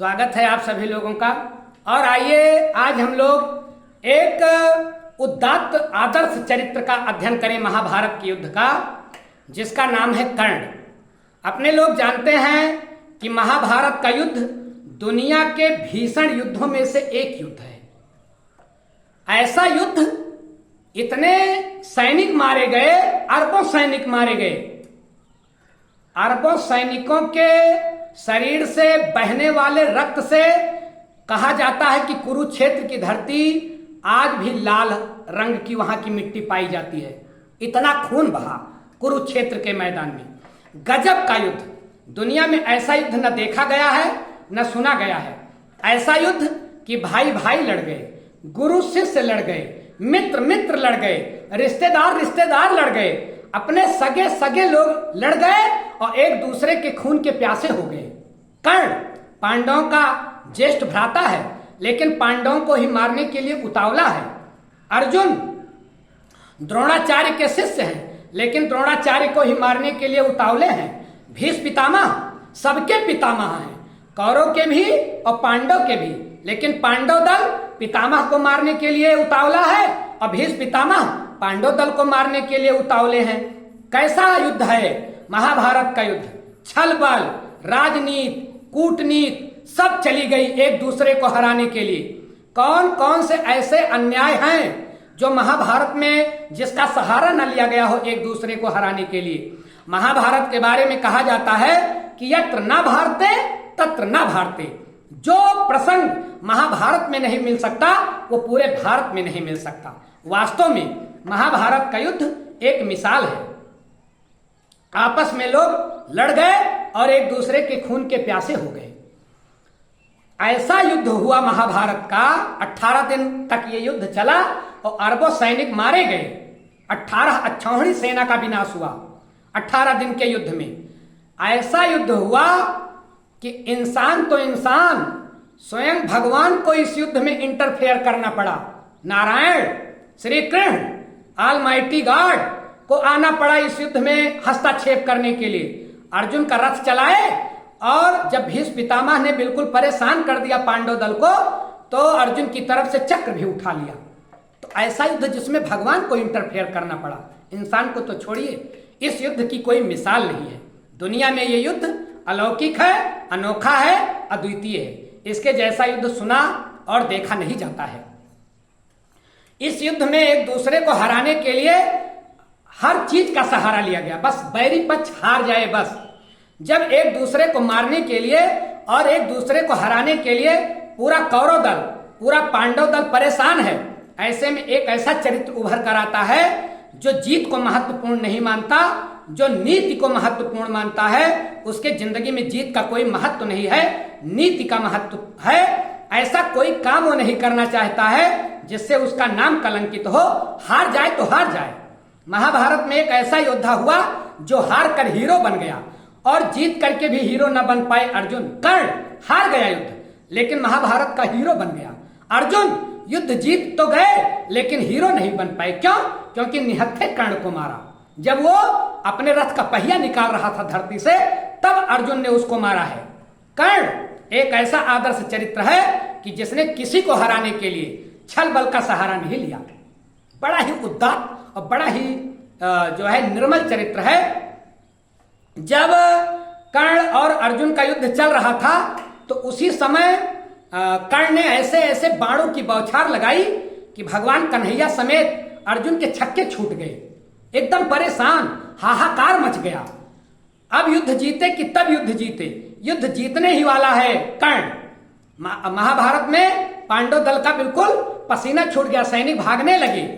स्वागत है आप सभी लोगों का। और आइए आज हम लोग एक उदात्त आदर्श चरित्र का अध्ययन करें महाभारत के युद्ध का, जिसका नाम है कर्ण। अपने लोग जानते हैं कि महाभारत का युद्ध दुनिया के भीषण युद्धों में से एक युद्ध है। ऐसा युद्ध, इतने सैनिक मारे गए, अरबों सैनिक मारे गए। अरबों सैनिकों के शरीर से बहने वाले रक्त से कहा जाता है कि कुरुक्षेत्र की धरती आज भी लाल रंग की वहां की मिट्टी पाई जाती है। इतना खून बहा कुरुक्षेत्र के मैदान में। गजब का युद्ध, दुनिया में ऐसा युद्ध न देखा गया है न सुना गया है। ऐसा युद्ध कि भाई भाई लड़ गए, गुरु शिष्य लड़ गए, मित्र मित्र लड़ गए, रिश्तेदार रिश्तेदार लड़ गए, अपने सगे सगे लोग लड़ गए और एक दूसरे के खून के प्यासे हो गए। कर्ण पांडवों का ज्येष्ठ भ्राता है, लेकिन पांडवों को ही मारने के लिए उतावला है। अर्जुन द्रोणाचार्य के शिष्य हैं, लेकिन द्रोणाचार्य को ही मारने के लिए उतावले हैं। भीष्म पितामह सबके पितामह हैं, कौरव के भी और पांडव के भी, लेकिन पांडव दल पितामह को मारने के लिए उतावला है और भीष्म पितामह पांडव दल को मारने के लिए उतावले हैं। कैसा युद्ध है महाभारत का युद्ध। छल बल, राजनीति, कूटनीति सब चली गई एक दूसरे को हराने के लिए। कौन कौन से ऐसे अन्याय हैं जो महाभारत में जिसका सहारा न लिया गया हो एक दूसरे को हराने के लिए। महाभारत के बारे में कहा जाता है कि यत्र न भारते तत्र न भारते। जो प्रसंग महाभारत में नहीं मिल सकता वो पूरे भारत में नहीं मिल सकता। वास्तव में महाभारत का युद्ध एक मिसाल है। आपस में लोग लड़ गए और एक दूसरे के खून के प्यासे हो गए। ऐसा युद्ध हुआ महाभारत का। 18 दिन तक ये युद्ध चला और अरबों सैनिक मारे गए। 18 अक्षौहिणी सेना का विनाश हुआ 18 दिन के युद्ध में। ऐसा युद्ध हुआ कि इंसान तो इंसान, स्वयं भगवान को इस युद्ध में इंटरफेयर करना पड़ा। नारायण श्री कृष्ण ऑलमाइटी गॉड को आना पड़ा इस युद्ध में हस्तक्षेप करने के लिए। अर्जुन का रथ चलाए और जब भीष्म पितामह ने बिल्कुल परेशान कर दिया पांडव दल को, तो अर्जुन की तरफ से चक्र भी उठा लिया। तो ऐसा युद्ध जिसमें भगवान को इंटरफेयर करना पड़ा, इंसान को तो छोड़िए, इस युद्ध की कोई मिसाल नहीं है। दुनिया में ये युद्ध अलौकिक है, अनोखा है, अद्वितीय है। इसके जैसा युद्ध सुना और देखा नहीं जाता है। इस युद्ध में एक दूसरे को हराने के लिए हर चीज का सहारा लिया गया, बस बैरी पक्ष हार जाए बस। जब एक दूसरे को मारने के लिए और एक दूसरे को हराने के लिए पूरा कौरव दल, पूरा पांडव दल परेशान है, ऐसे में एक ऐसा चरित्र उभर कर आता है जो जीत को महत्वपूर्ण नहीं मानता, जो नीति को महत्वपूर्ण मानता है। उसके जिंदगी में जीत का कोई महत्व नहीं है, नीति का महत्व है। ऐसा कोई काम वो नहीं करना चाहता है जिससे उसका नाम कलंकित हो। हार जाए तो हार जाए। महाभारत में एक ऐसा योद्धा हुआ जो हार कर हीरो बन गया और जीत करके भी हीरो न बन पाए अर्जुन। कर्ण हार गया युद्ध, लेकिन महाभारत का हीरो बन गया। अर्जुन युद्ध जीत तो गए लेकिन हीरो नहीं बन पाए। क्यों? क्योंकि निहत्थे कर्ण को मारा। जब वो अपने रथ का पहिया निकाल रहा था धरती से, तब अर्जुन ने उसको मारा है। कर्ण एक ऐसा आदर्श चरित्र है कि जिसने किसी को हराने के लिए छल बल का सहारा नहीं लिया। बड़ा ही उदात्त और बड़ा ही जो है निर्मल चरित्र है। जब कर्ण और अर्जुन का युद्ध चल रहा था तो उसी समय कर्ण ने ऐसे ऐसे बाणों की बौछार लगाई कि भगवान कन्हैया समेत अर्जुन के छक्के छूट गए। एकदम परेशान, हाहाकार मच गया। अब युद्ध जीते कि तब युद्ध जीते, युद्ध जीतने ही वाला है कर्ण। महाभारत में पांडव दल का बिल्कुल पसीना छूट गया, सैनिक भागने लगे।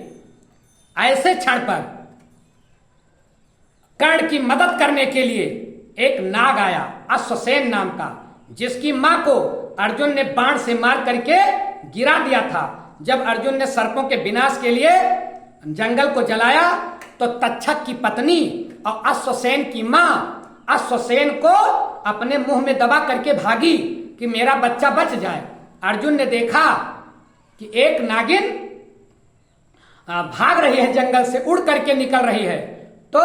ऐसे क्षण पर कर्ण की मदद करने के लिए एक नाग आया, अश्वसेन नाम का, जिसकी मां को अर्जुन ने बाण से मार करके गिरा दिया था। जब अर्जुन ने सर्पों के विनाश के लिए जंगल को जलाया तो तक्षक की पत्नी और अश्वसेन की मां अश्वसेन को अपने मुंह में दबा करके भागी कि मेरा बच्चा बच जाए। अर्जुन ने देखा कि एक नागिन भाग रही है, जंगल से उड़ करके निकल रही है, तो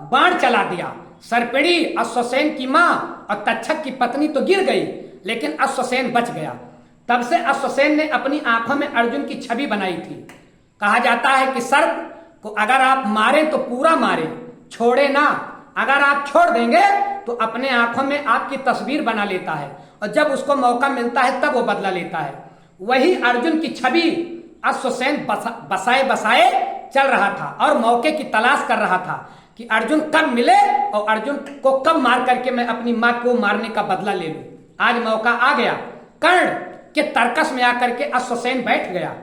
बाण चला दिया। सर्पिणी अश्वसेन की मां और तक्षक की पत्नी तो गिर गई, लेकिन अश्वसेन बच गया। तब से अश्वसेन ने अपनी आंखों में अर्जुन की छवि बनाई थी। कहा जाता है कि सर्प को अगर आप मारें तो पूरा मारें, छोड़े ना। अगर आप छोड़ देंगे तो अपने आंखों में आपकी तस्वीर बना लेता है, और जब उसको मौका मिलता है तब वो बदला लेता है। वही अर्जुन की छवि अश्वसेन बसाए बसाए चल रहा था और मौके की तलाश कर रहा था कि अर्जुन कब मिले और अर्जुन को कब मार करके मैं अपनी मां को मारने का बदला ले लूं। आज मौका आ गया। कर्ण के तर्कस में आकर के अश्वसेन बैठ गया,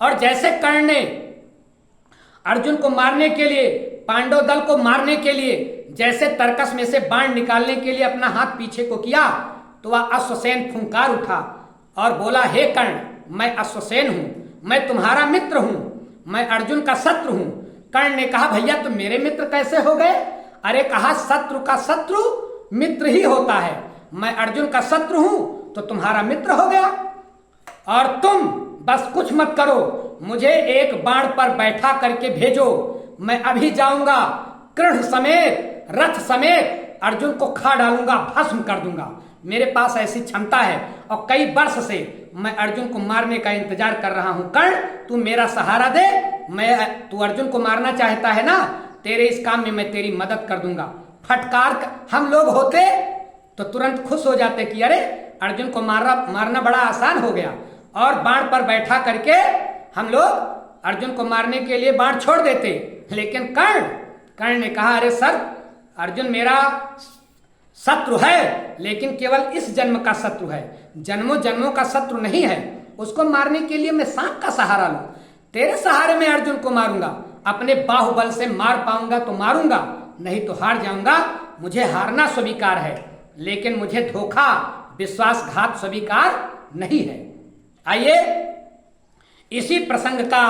और जैसे कर्ण ने अर्जुन को मारने के लिए, पांडव दल को मारने के लिए जैसे तर्कस में से बाण निकालने के लिए अपना हाथ पीछे को किया, तो वह अश्वसेन फुंकार उठा और बोला, हे कर्ण, मैं अश्वसेन हूं, मैं तुम्हारा मित्र हूं, मैं अर्जुन का शत्रु हूं। कर्ण ने कहा, भैया तुम मेरे मित्र कैसे हो गए? अरे कहा, शत्रु का शत्रु मित्र ही होता है। मैं अर्जुन का शत्रु हूं तो तुम्हारा मित्र हो गया, और तुम बस कुछ मत करो, मुझे एक बाण पर बैठा करके भेजो, मैं अभी जाऊंगा, कृष्ण समेत, रथ समेत अर्जुन को खा डालूंगा, भस्म कर दूंगा। मेरे पास ऐसी क्षमता है, और कई वर्ष से मैं अर्जुन को मारने का इंतजार कर रहा हूं। कर्ण, तू मेरा सहारा दे, तू अर्जुन को मारना चाहता है ना, तेरे इस काम में मैं तेरी मदद कर दूंगा। फटकार हम लोग होते तो तुरंत खुश हो जाते कि अरे अर्जुन को मारना बड़ा आसान हो गया, और बाण पर बैठा करके हम लोग अर्जुन को मारने के लिए बाण छोड़ देते। लेकिन कर्ण ने कहा, अरे सर, अर्जुन मेरा शत्रु है, लेकिन केवल इस जन्म का शत्रु है, जन्मों जन्मों का शत्रु नहीं है। उसको मारने के लिए मैं सांप का सहारा लूं, तेरे सहारे में अर्जुन को मारूंगा, अपने बाहुबल से मार पाऊंगा तो मारूंगा, नहीं तो हार जाऊंगा। मुझे हारना स्वीकार है, लेकिन मुझे धोखा, विश्वासघात स्वीकार नहीं है। आइए इसी प्रसंग का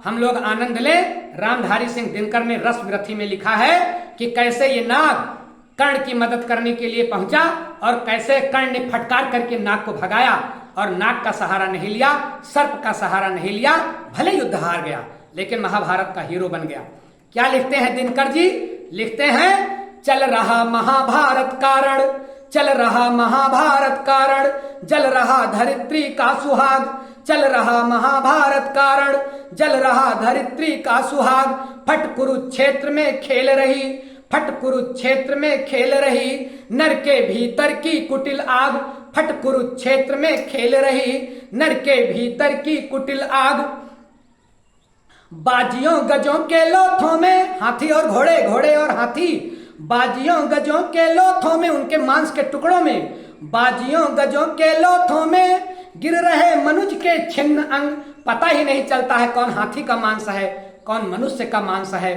हम लोग आनंद लें। रामधारी सिंह दिनकर ने रस विरथी में लिखा है कि कैसे ये नाग कर्ण की मदद करने के लिए पहुंचा, और कैसे कर्ण ने फटकार करके नाग को भगाया, और नाग का सहारा नहीं लिया, सर्प का सहारा नहीं लिया, भले युद्ध हार गया लेकिन महाभारत का हीरो बन गया। क्या लिखते हैं दिनकर जी? लिखते हैं, चल रहा महाभारत कारण, चल रहा महाभारत कारण, जल रहा धरित्री का सुहाग, चल रहा महाभारत कारण, जल रहा धरित्री का सुहाग, फट कुरुक्षेत्र में खेल रही, फट कुरुक्षेत्र में खेल रही, नर के भीतर की कुटिल आग, फट कुरुक्षेत्र में खेल रही, नर के भीतर की कुटिल आग। बाजियों गजों के लोथों में, हाथी और घोड़े, घोड़े और हाथी, बाजियों गजों के लोथों में, उनके मांस के टुकड़ों में, बाजियों गजों के लोथों में गिर रहे मनुज के छिन्न अंग। पता ही नहीं चलता है कौन हाथी का मांस है, कौन मनुष्य का मांस है।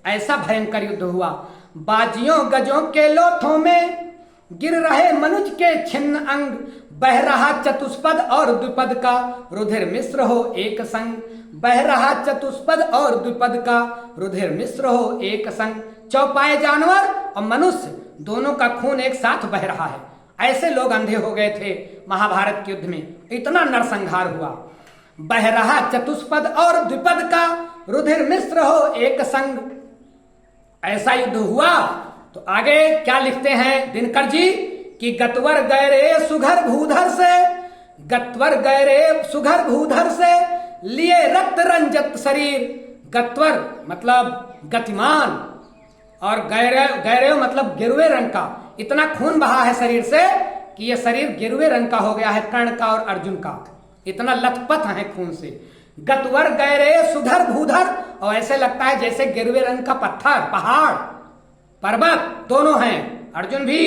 ऐसा भयंकर युद्ध हुआ। बाजियों गजों के लोथों में गिर रहे मनुज के छिन्न अंग, बह रहा चतुष्पद और द्विपद का रुधिर मिश्र हो एक संग, बह रहा चतुष्पद और द्विपद का रुधिर मिश्र हो एक संग। चौपाए जानवर और मनुष्य दोनों का खून एक साथ बह रहा है। ऐसे लोग अंधे हो गए थे महाभारत के युद्ध में, इतना नरसंहार हुआ। बह रहा चतुष्पद और द्विपद का रुधिर मिश्र हो एक संग, ऐसा युद्ध हुआ। तो आगे क्या लिखते हैं दिनकर जी कि गतवर गए रे सुघर भूधर से, गतवर गए रे सुघर भूधर से, लिए रक्त रंजत शरीर। गतवर मतलब गतिमान, और गैरे मतलब गिरवे रंग का। इतना खून बहा है शरीर से कि यह शरीर गिरवे रंग का हो गया है, कर्ण का और अर्जुन का, इतना लथपथ है खून से। गतवर गैरे सुधर भूधर, और ऐसे लगता है जैसे गिरवे रंग का पत्थर, पहाड़, पर्वत दोनों हैं। अर्जुन भी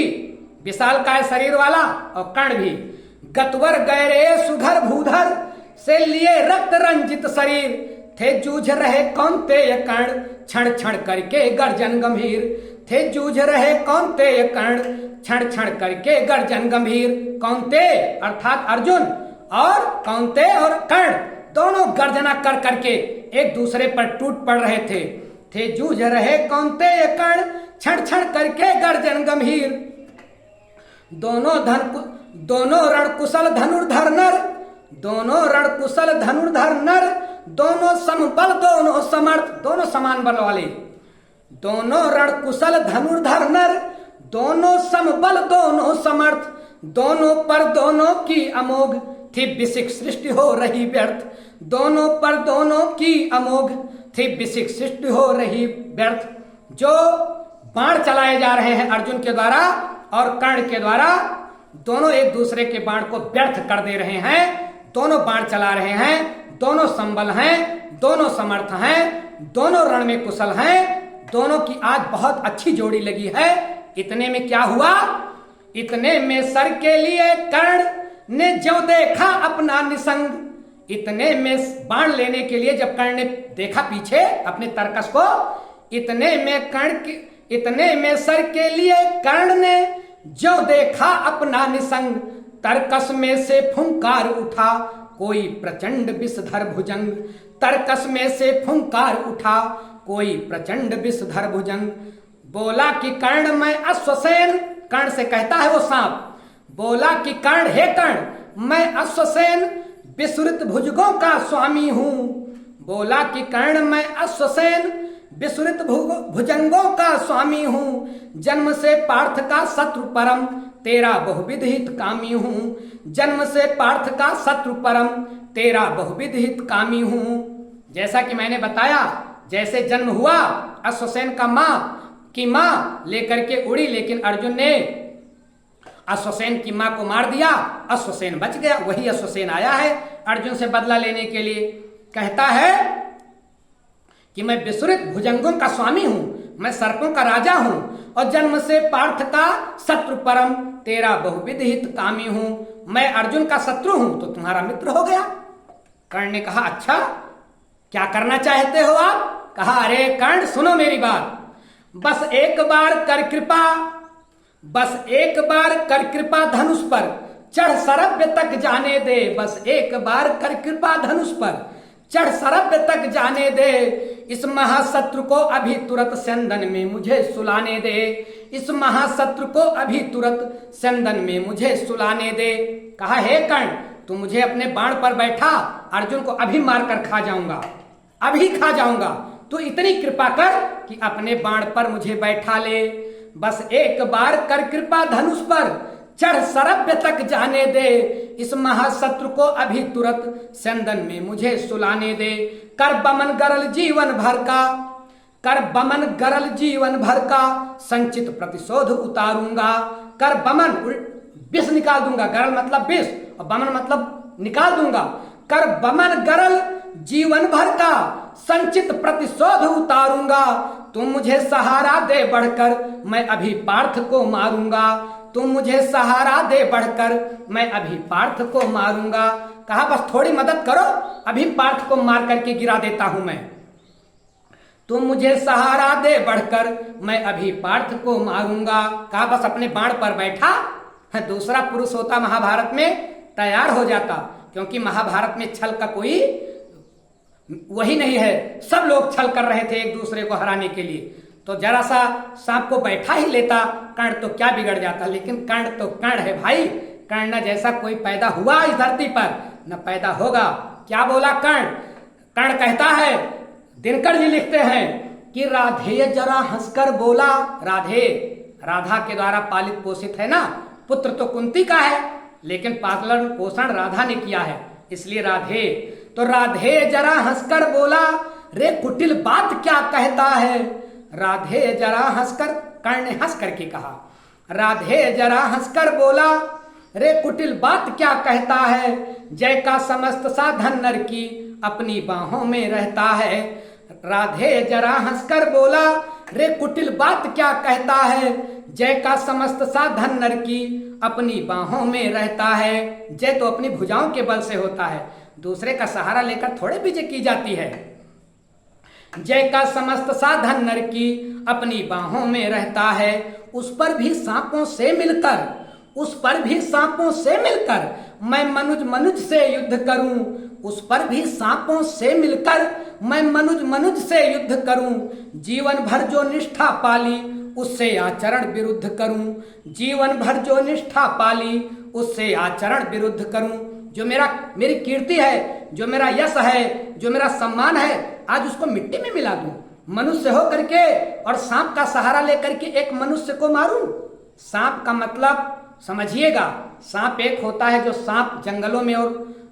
विशालकाय शरीर वाला और कर्ण भी। गतवर गैरे सुधर भूधर से लिए रक्त रंजित शरीर, थे जूझ रहे कौन्तेय कर्ण, क्षण क्षण करके गर्जन गंभीर। थे जूझ रहे कौन्तेय कर्ण, क्षण क्षण करके गर्जन गंभीर। कौन्तेय अर्थात अर्जुन, और कौन्तेय और कर्ण दोनों गर्जना कर करके एक दूसरे पर टूट पड़ रहे थे। थे जूझ रहे कौन्तेय कर्ण, क्षण क्षण करके गर्जन गंभीर। दोनों रणकुशल धनुर्धर नर, दोनों रणकुशल धनुर्धर नर, दोनों समबल दोनों समर्थ, दोनों समान बल वाले। दोनों रणकुशल धनुर्धर नर, दोनों समबल दोनों समर्थ, दोनों पर दोनों की अमोघ थी बिसिक सृष्टि हो रही व्यर्थ, दोनों पर दोनों की अमोघ थी बिसिक सृष्टि हो रही व्यर्थ। जो बाण चलाए जा रहे हैं अर्जुन के द्वारा और कर्ण के द्वारा, दोनों एक दूसरे के बाण को व्यर्थ कर दे रहे हैं। दोनों बाण चला रहे हैं, दोनों संबल हैं, दोनों समर्थ हैं, दोनों रण में कुशल हैं, दोनों की आज बहुत अच्छी जोड़ी लगी है। इतने में क्या हुआ? इतने में सर के लिए कर्ण ने जो देखा अपना निसंग, इतने में बाण लेने के लिए जब कर्ण ने देखा पीछे अपने तरकस को, इतने में सर के लिए कर्ण ने जो देखा अपना निसंग, तरकस में से फुंकार उठा कोई प्रचंड विषधर भुजंग, तरकस में से फुंकार उठा कोई प्रचंड विषधर भुजंग। बोला कि कर्ण मैं अश्वसेन, कर्ण से कहता है वो सांप, बोला कि कर्ण हे कर्ण मैं अश्वसेन विसुरित भुजंगों का स्वामी हूं, बोला कि कर्ण मैं अश्वसेन विसुरित भुजंगों का स्वामी हूं, जन्म से पार्थ का शत्रु परम तेरा बहुविध हित कामी हूं, जन्म से पार्थ का शत्रु परम तेरा बहुविध हित कामी हूं। जैसा कि मैंने बताया, जैसे जन्म हुआ अश्वसेन का मां लेकर के उड़ी, लेकिन अर्जुन ने अश्वसेन की मां को मार दिया, अश्वसेन बच गया। वही अश्वसेन आया है अर्जुन से बदला लेने के लिए, कहता है कि मैं विसुरित भुजंगों का स्वामी हूं, मैं सर्पों का राजा हूं और जन्म से पार्थ का शत्रु परम तेरा बहुविध हित कामी हूं। मैं अर्जुन का शत्रु हूं तो तुम्हारा मित्र हो गया। कर्ण ने कहा अच्छा क्या करना चाहते हो आप? कहा अरे कर्ण सुनो मेरी बात, बस एक बार कर कृपा, बस एक बार कर कृपा धनुष पर चढ़ सरभ्य तक जाने दे, बस एक बार कर कृपा धनुष पर चढ़ सरभ्य तक जाने दे, इस महाशत्रु को अभी तुरंत सेंदन में मुझे सुलाने दे, इस महाशत्रु को अभी तुरंत सेंदन में मुझे सुलाने दे। कहा हे कर्ण तू मुझे अपने बाण पर बैठा, अर्जुन को अभी मारकर खा जाऊंगा, अभी खा जाऊंगा, तू इतनी कृपा कर कि अपने बाण पर मुझे बैठा ले, बस एक बार कर कृपा धनुष पर चढ़ सरभ्य तक जाने दे, इस महाशत्रु को अभी तुरंत सेंदन में मुझे सुलाने दे। कर बमन गरल जीवन भर का, कर बमन गरल जीवन भर का संचित प्रतिशोध उतारूंगा, कर बमन विष निकाल दूंगा, गरल मतलब विष और बमन मतलब निकाल दूंगा, कर बमन गरल जीवन भर का संचित प्रतिशोध उतारूंगा, तुम मुझे सहारा दे बढ़कर मैं अभी पार्थ को मारूंगा, तुम मुझे सहारा दे बढ़कर मैं अभी पार्थ को मारूंगा। कहा बस थोड़ी मदद करो, अभी पार्थ को मार करके गिरा देता हूं मैं, तुम मुझे सहारा दे बढ़कर मैं अभी पार्थ को मारूंगा। कहा बस अपने बाण पर बैठा, दूसरा पुरुष होता महाभारत में तैयार हो जाता, क्योंकि महाभारत में छल का कोई वही नहीं है, सब लोग छल कर रहे थे एक दूसरे को हराने के लिए, तो जरा सा सांप को बैठा ही लेता कर्ण तो क्या बिगड़ जाता। लेकिन कर्ण तो कर्ण है भाई, कर्ण जैसा कोई पैदा हुआ इस धरती पर न पैदा होगा। क्या बोला कर्ण? कर्ण कहता है, दिनकर जी लिखते हैं कि राधे जरा हंसकर बोला, राधे राधा के द्वारा पालित पोषित है ना, पुत्र तो कुंती का है लेकिन पालन पोषण राधा ने किया है, इसलिए राधे। तो राधे जरा हंसकर बोला, रे कुटिल बात क्या कहता है, राधे जरा हंसकर, कर्ण ने हंस करके कहा, राधे जरा हंसकर बोला, रे कुटिल बात क्या कहता है, जय का समस्त साधन नर की अपनी बाहों में रहता है, राधे जरा हंसकर बोला, रे कुटिल बात क्या कहता है, जय का समस्त साधन नर की अपनी बाहों में रहता है। जय तो अपनी भुजाओं के बल से होता है, दूसरे का सहारा लेकर थोड़े विजय की जाती है। जय का समस्त साधन नर की अपनी बाहों में रहता है, उस पर भी सांपों से मिलकर, उस पर भी सांपों से मिलकर मैं मनुज से युद्ध करूं, उस पर भी सांपों से मिलकर मैं मनुज से युद्ध करूं, जीवन भर जो निष्ठा पाली उससे आचरण विरुद्ध करूं, जीवन भर जो निष्ठा पाली उससे आचरण विरुद्ध करूं। जो मेरी कीर्ति है, जो मेरा यश है, जो मेरा सम्मान है, आज उसको मिट्टी में मिला दूं, मनुष्य हो करके और सांप का सहारा लेकर के एक मनुष्य को मारूं। सांप का मतलब समझिएगा, सांप एक होता है जो सांप जंगलों में और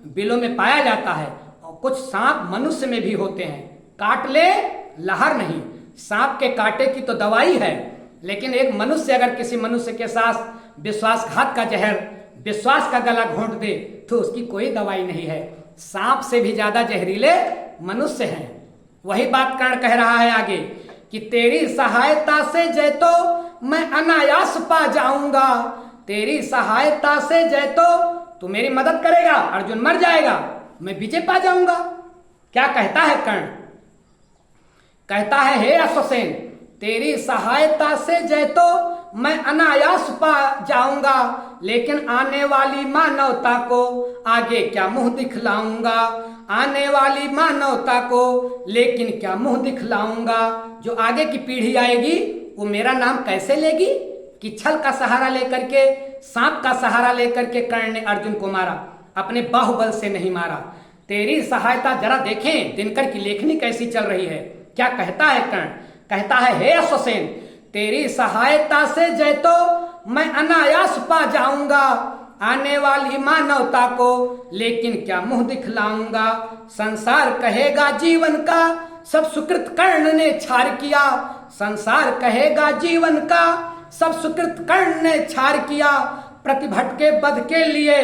बिलों में पाया जाता है, और कुछ सांप मनुष्य में भी होते हैं। काट ले लहर नहीं, सांप के कांटे की तो दवाई है, लेकिन एक मनुष्य अगर किसी मनुष्य के साथ विश्वासघात का जहर, विश्वास का गला घोंट दे तो उसकी कोई दवाई नहीं है। सांप से भी ज्यादा जहरीले मनुष्य हैं। वही बात कर्ण कह रहा है आगे कि तेरी सहायता से जय तो मैं अनायास पा जाऊंगा। तेरी सहायता से जय तो तू मेरी मदद करेगा, अर्जुन मर जाएगा, मैं विजय पा जाऊंगा। क्या कहता है कर्ण? कहता है हे अश्वसेन, तेरी सहायता से जय तो मैं अनायास पा जाऊंगा, लेकिन आने वाली मानवता को आगे क्या मुंह दिखलाऊंगा। आने वाली मानवता को लेकिन क्या मुंह दिखलाऊंगा। जो आगे की पीढ़ी आएगी वो मेरा नाम कैसे लेगी कि छल का सहारा लेकर के, सांप का सहारा लेकर के कर्ण ने अर्जुन को मारा, अपने बाहुबल से नहीं मारा। तेरी सहायता जरा देखें दिनकर की लेखनी कैसी चल रही है। क्या कहता है कर्ण? कहता है हे अश्वसेन, तेरी सहायता से जय तो मैं अनायास पा जाऊंगा, आने वाली मानवता को लेकिन क्या मुंह दिखलाऊंगा। संसार कहेगा जीवन का सब सुकृत कर्ण ने छार किया। संसार कहेगा जीवन का सब सुकृत कर्ण ने छार किया। प्रतिभटके बध के लिए,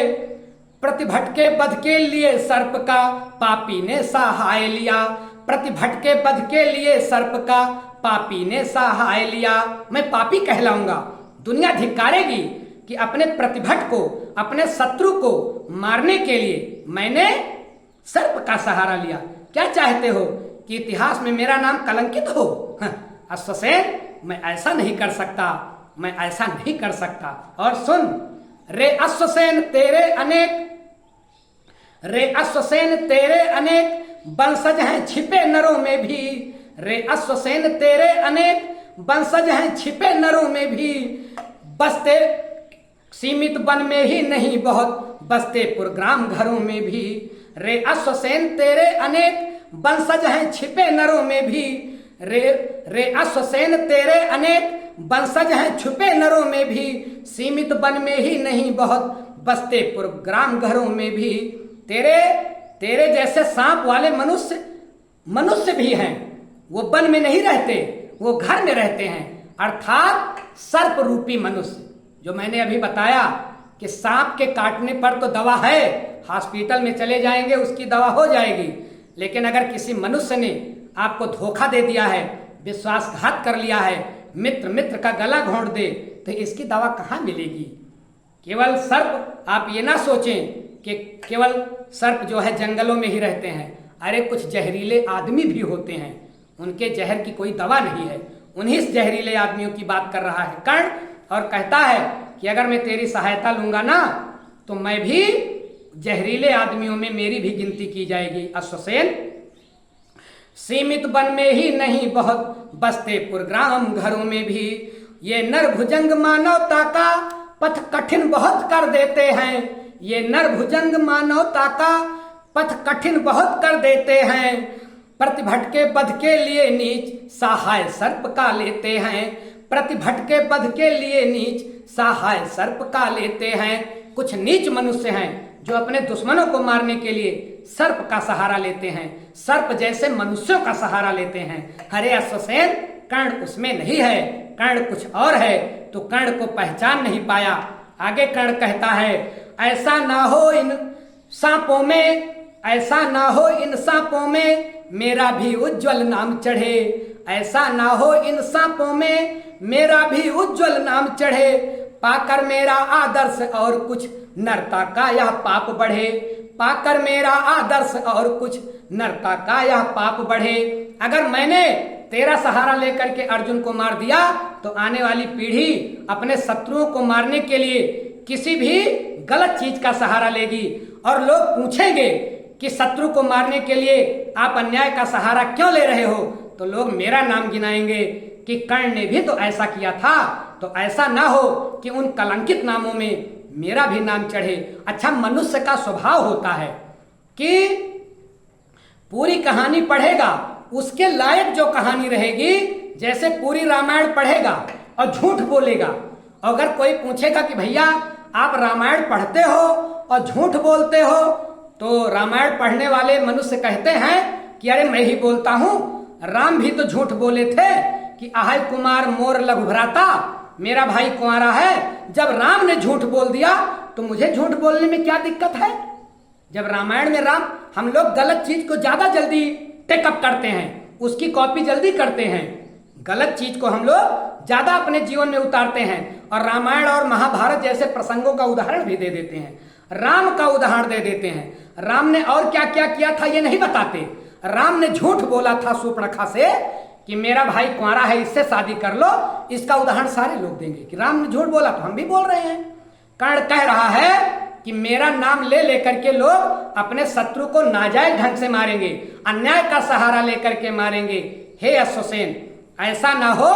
प्रतिभटके बध के लिए सर्प का पापी ने सहाय लिया। प्रतिभटके बध के लिए सर्प का पापी ने सहाय लिया। मैं पापी कहलाऊंगा। दुनिया धिक्कारेगी कि अपने प्रतिभट को, अपने शत्रु को मारने के लिए मैंने सर्प का सहारा लिया। क्या चाहते हो कि इतिहास में मेरा नाम कलंकित हो? अश्वसेन, मैं ऐसा नहीं कर सकता, मैं ऐसा नहीं कर सकता। और सुन रे अश्वसेन तेरे अनेक, रे अश्वसेन तेरे अनेक वंशज हैं छिपे नरों में भी। रे अश्वसेन तेरे अनेक वंशज हैं छिपे नरों में भी। बसते सीमित वन में ही नहीं बहुत बसते पुरग्राम घरों में भी। रे अश्वसेन तेरे अनेक वंशज हैं छिपे नरों में भी। रे अश्वसेन तेरे अनेक वंशज हैं छुपे नरों में भी। सीमित वन में ही नहीं बहुत बसते पुरग्राम घरों में भी। तेरे जैसे सांप वाले मनुष्य भी हैं, वो वन में नहीं रहते, वो घर में रहते हैं, अर्थात सर्प रूपी मनुष्य। जो मैंने अभी बताया कि सांप के काटने पर तो दवा है, हॉस्पिटल में चले जाएंगे उसकी दवा हो जाएगी, लेकिन अगर किसी मनुष्य ने आपको धोखा दे दिया है, विश्वासघात कर लिया है, मित्र का गला घोंट दे, तो इसकी दवा कहाँ मिलेगी? केवल सर्प, आप ये ना सोचें कि केवल सर्प जो है जंगलों में ही रहते हैं। अरे कुछ जहरीले आदमी भी होते हैं, उनके जहर की कोई दवा नहीं है। उन्हीं जहरीले आदमियों की बात कर रहा है कर्ण, और कहता है कि अगर मैं तेरी सहायता लूंगा ना तो मैं भी जहरीले आदमियों में मेरी भी गिनती की जाएगी। अश्वसेन, सीमित वन में ही नहीं बहुत बसते पुरग्राम घरों में भी। ये नर भुजंग मानवता का पथ कठिन बहुत कर देते हैं। ये नर भुजंग मानवता का पथ कठिन बहुत कर देते हैं। प्रतिभटके बध के लिए नीच सहाय सर्प का लेते हैं। प्रतिभटके बध के लिए नीच सहाय सर्प का लेते हैं। कुछ नीच मनुष्य हैं जो अपने दुश्मनों को मारने के लिए सर्प का सहारा लेते हैं, सर्प जैसे मनुष्यों का सहारा लेते हैं। हरे अश्वसेन, कर्ण उसमें नहीं है, कर्ण कुछ और है। तो कर्ण को पहचान नहीं पाया। आगे कर्ण कहता है, ऐसा ना हो इन सांपों में, ऐसा ना हो इन सांपों में मेरा भी उज्जवल नाम चढ़े। ऐसा ना हो इन सांपों में मेरा भी उज्जवल नाम चढ़े। पाकर मेरा आदर्श और कुछ नरता का यह पाप बढ़े। पाकर मेरा आदर्श और कुछ नरता का यह पाप बढ़े। अगर मैंने तेरा सहारा लेकर के अर्जुन को मार दिया तो आने वाली पीढ़ी अपने शत्रुओं को मारने के लिए किसी भी गलत चीज का सहारा लेगी, और लोग पूछेंगे कि शत्रु को मारने के लिए आप अन्याय का सहारा क्यों ले रहे हो, तो लोग मेरा नाम गिनाएंगे कि कर्ण ने भी तो ऐसा किया था। तो ऐसा ना हो कि उन कलंकित नामों में मेरा भी नाम चढ़े। अच्छा, मनुष्य का स्वभाव होता है कि पूरी कहानी पढ़ेगा, उसके लायक जो कहानी रहेगी, जैसे पूरी रामायण पढ़ेगा और झूठ बोलेगा। अगर कोई पूछेगा कि भैया आप रामायण पढ़ते हो और झूठ बोलते हो, तो रामायण पढ़ने वाले मनुष्य कहते हैं कि अरे मैं ही बोलता हूं, राम भी तो झूठ बोले थे कि आहाय कुमार मोर लघु भ्राता, मेरा भाई कुंवारा है। जब राम ने झूठ बोल दिया तो मुझे झूठ बोलने में क्या दिक्कत है? जब रामायण में राम, हम लोग गलत चीज को ज्यादा जल्दी टेकअप करते हैं, उसकी कॉपी जल्दी करते हैं, गलत चीज को हम लोग ज्यादा अपने जीवन में उतारते हैं और रामायण और महाभारत जैसे प्रसंगों का उदाहरण भी दे देते हैं, राम का उदाहरण दे देते हैं। राम ने और क्या क्या किया था ये नहीं बताते। राम ने झूठ बोला था शूर्पणखा से कि मेरा भाई कुंवारा है, इससे शादी कर लो, इसका उदाहरण सारे लोग देंगे कि राम ने झूठ बोला, तो हम भी बोल रहे हैं। कर्ण कह रहा है कि मेरा नाम ले लेकर के लोग अपने शत्रु को नाजायज ढंग से मारेंगे, अन्याय का सहारा लेकर के मारेंगे। हे अश्वसेन, ऐसा ना हो,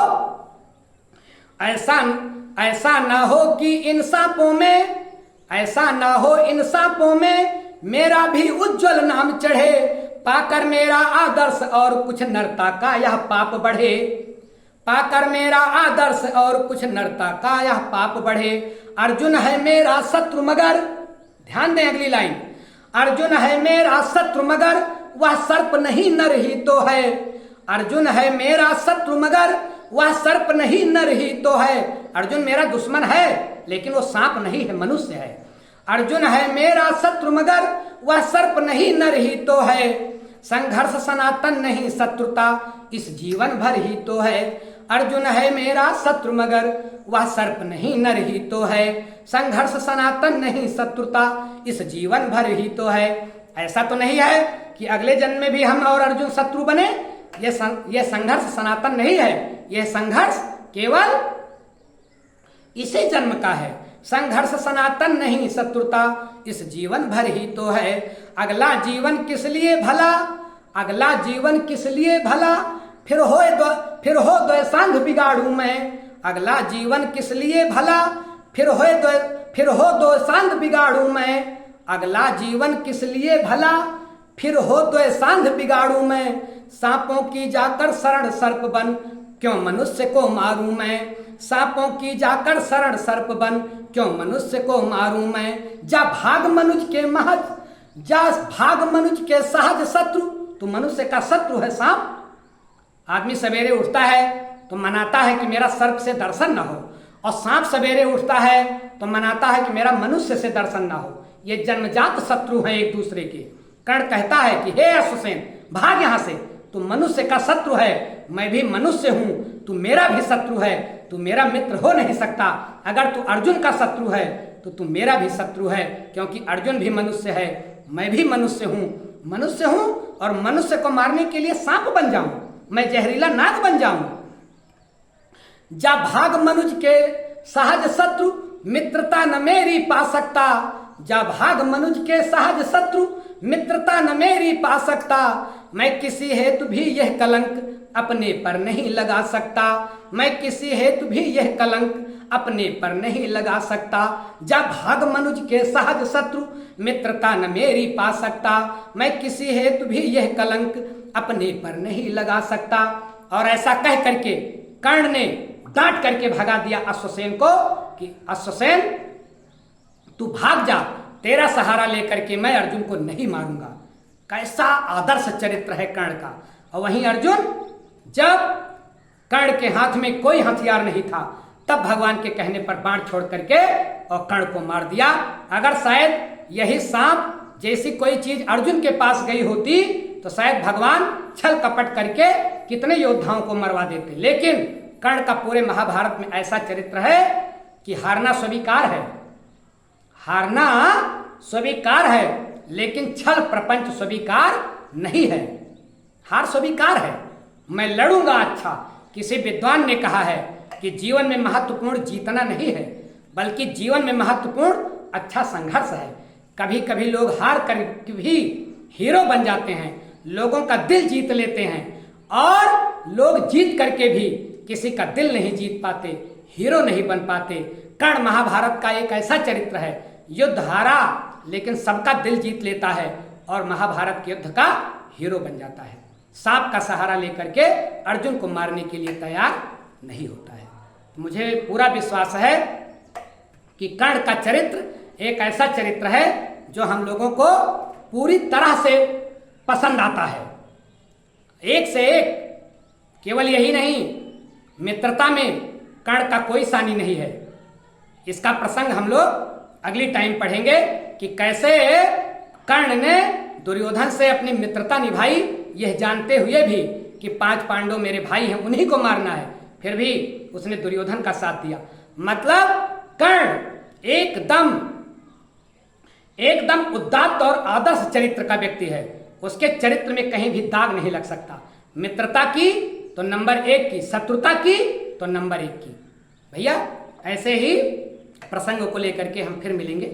ऐसा ना हो कि इन सांपों में, ऐसा ना हो इन सांपों में मेरा भी उज्जवल नाम चढ़े, पाकर मेरा आदर्श और कुछ नरता का यह पाप बढ़े, पाकर मेरा आदर्श और कुछ नरता का यह पाप बढ़े। अर्जुन है मेरा शत्रु मगर, ध्यान दें अगली लाइन, अर्जुन है मेरा शत्रु मगर वह सर्प नहीं नर ही तो है, अर्जुन है मेरा शत्रु मगर वह सर्प नहीं नर ही तो है। अर्जुन मेरा दुश्मन है लेकिन वो सांप नहीं है, मनुष्य है। अर्जुन है मेरा शत्रु मगर वह सर्प नहीं नर ही तो है, संघर्ष सनातन नहीं शत्रुता इस जीवन भर ही तो है। अर्जुन है मेरा शत्रु मगर वह सर्प नहीं नर ही तो है, संघर्ष सनातन नहीं शत्रुता इस जीवन भर ही तो है। ऐसा तो नहीं है कि अगले जन्म में भी हम और अर्जुन शत्रु बने, ये संघर्ष सनातन नहीं है, यह संघर्ष केवल इसी जन्म का है। संघर्ष सनातन नहीं शत्रुता इस जीवन भर ही तो है। अगला जीवन किस लिए भला, अगला जीवन किस लिए भला, फिर हो द्वैसांध बिगाड़ू मैं, अगला जीवन किस लिए भला, फिर हो द्वैसांध बिगाड़ू मैं, अगला जीवन किस लिए भला, फिर हो द्वैसांध बिगाड़ू मैं। सांपों की जाकर शरण सर्प बन क्यों मनुष्य को मारूं मैं, सांपों की जाकर शरण सर्प बन क्यों मनुष्य को मारूं मैं। जा भाग मनुज के महज, जा भाग मनुज के सहज शत्रु, तो मनुष्य का शत्रु है सांप। आदमी सवेरे उठता है तो मनाता है कि मेरा सर्प से दर्शन ना हो, और सांप सवेरे उठता है तो मनाता है कि मेरा मनुष्य से दर्शन ना हो। ये जन्मजात शत्रु हैं एक दूसरे के। कर्ण कहता है कि हे अश्वसेन, भाग यहां से, तू मनुष्य का शत्रु है, मैं भी मनुष्य हूं, तू मेरा भी शत्रु है, तू मेरा मित्र हो नहीं सकता। अगर तू अर्जुन का शत्रु है तो तू मेरा भी शत्रु है, क्योंकि अर्जुन भी मनुष्य है, मैं भी मनुष्य हूं, और मनुष्य को मारने के लिए सांप बन जाऊं, मैं जहरीला नाग बन जाऊं। जा भाग मनुज के सहज शत्रु मित्रता न मेरी पा सकता, जा भाग मनुज के सहज शत्रु मित्रता न मेरी पा सकता। मैं किसी हेतु भी यह कलंक अपने पर नहीं लगा सकता, मैं किसी हेतु भी यह कलंक अपने पर नहीं लगा सकता। जा भाग मनुज के सहज शत्रु मित्रता न मेरी पा सकता, मैं किसी हेतु भी यह कलंक अपने पर नहीं लगा सकता। और ऐसा कह करके कर्ण ने डांट करके भगा दिया अश्वसेन को कि अश्वसेन तू भाग जा, तेरा सहारा लेकर के मैं अर्जुन को नहीं मारूंगा। कैसा आदर्श चरित्र है कर्ण का। और वहीं अर्जुन, जब कर्ण के हाथ में कोई हथियार नहीं था, तब भगवान के कहने पर बाण छोड़ करके और कर्ण को मार दिया। अगर शायद यही सांप जैसी कोई चीज अर्जुन के पास गई होती तो शायद भगवान छल कपट करके कितने योद्धाओं को मरवा देते। लेकिन कर्ण का पूरे महाभारत में ऐसा चरित्र है कि हारना स्वीकार है, हारना स्वीकार है, लेकिन छल प्रपंच स्वीकार नहीं है। हार स्वीकार है, मैं लड़ूंगा। अच्छा, किसी विद्वान ने कहा है कि जीवन में महत्वपूर्ण जीतना नहीं है, बल्कि जीवन में महत्वपूर्ण अच्छा संघर्ष है। कभी कभी लोग हार कर भी हीरो बन जाते हैं, लोगों का दिल जीत लेते हैं, और लोग जीत करके भी किसी का दिल नहीं जीत पाते, हीरो नहीं बन पाते। कर्ण महाभारत का एक ऐसा चरित्र है, युद्ध हारा लेकिन सबका दिल जीत लेता है और महाभारत के युद्ध का हीरो बन जाता है। सांप का सहारा लेकर के अर्जुन को मारने के लिए तैयार नहीं होता है। मुझे पूरा विश्वास है कि कर्ण का चरित्र एक ऐसा चरित्र है जो हम लोगों को पूरी तरह से पसंद आता है, एक से एक। केवल यही नहीं, मित्रता में कर्ण का कोई सानी नहीं है। इसका प्रसंग हम लोग अगली टाइम पढ़ेंगे कि कैसे कर्ण ने दुर्योधन से अपनी मित्रता निभाई, यह जानते हुए भी कि 5 पांडव मेरे भाई हैं, उन्हीं को मारना है, फिर भी उसने दुर्योधन का साथ दिया। मतलब कर्ण एकदम उदात्त और आदर्श चरित्र का व्यक्ति है। उसके चरित्र में कहीं भी दाग नहीं लग सकता। मित्रता की तो नंबर 1 की, शत्रुता की तो नंबर 1 की। भैया ऐसे ही प्रसंग को लेकर के हम फिर मिलेंगे।